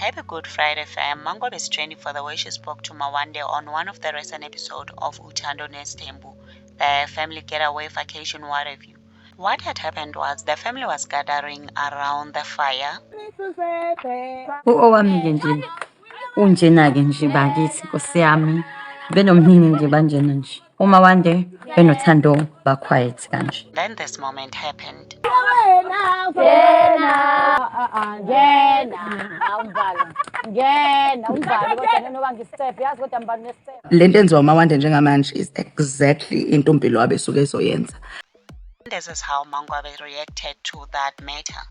Happy Good Friday, fam. Mangwabe is training for the way she spoke to Mawande on one of the recent episodes of Uthando Nestembu, the family getaway vacation what have you. What had happened was the family was gathering around the fire. Owami-ke nje unjena-ke nje bakithi Nkosi yami benomnini nje banjena nje uMawande benoThando ba-quiet kanje. Then this moment happened. Lento enziwa uMawande njengamanje is exactly into uMpilo wabe esuke ezoyenza. This is how Mangwabe reacted to that matter.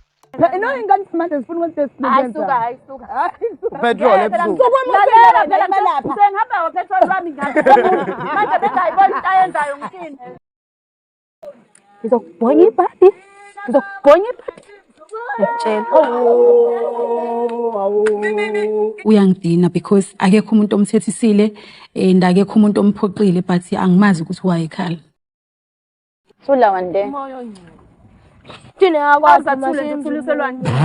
Uyangidina because akekho umuntu omthethisile and akekho umuntu omphoqile but angimazi ukuthi wayekhala.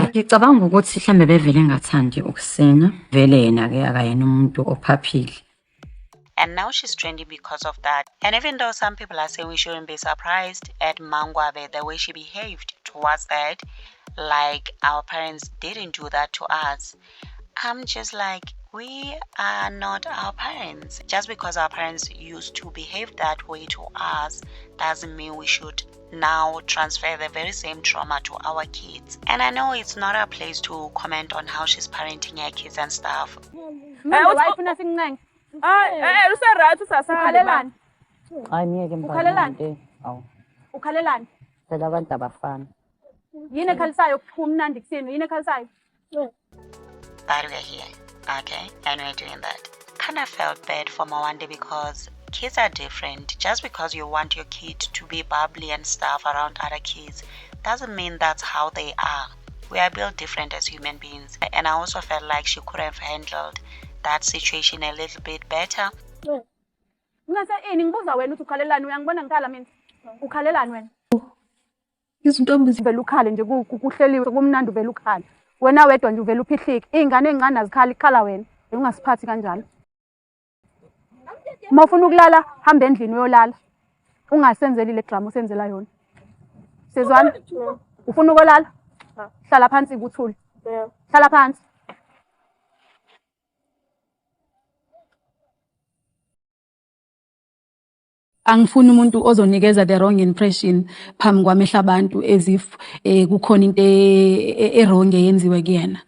Ngicabanga ukuthi mhlambe bevele engathandi ukusina vele yena-ke akayena umuntu ophaphile. And now she's trending because of that. And even though some people are saying we shouldn't be surprised at Mangwabe, the way she behaved towards that, like our parents didn't do that to us, I'm just like, we are not our parents. Just because our parents used to behave that way to us doesn't mean we should now transfer the very same trauma to our kids. And I know it's not our place to comment on how she's parenting her kids and stuff. But we're here, okay? And we're doing that. Kind of felt bad for Mawande because kids are different. Just because you want your kid to be bubbly and stuff around other kids doesn't mean that's how they are. We are built different as human beings. And I also felt like she could have handled that situation a little bit better. Wena wedwa nje uvela uphihlike izingane ezincane azikhala ikhala wena ungasiphathi kanjalo uma ufuna ukulala hamba endlini uyolala ungasenzeli le drama usenzela yona sizwana ufuna ukulala hlala phansi ukuthule hlala phansi Angifuni umuntu ozonikeza the wrong impression phambi kwamehla abantu as if kukhona into wrong eyenziwe kuyena.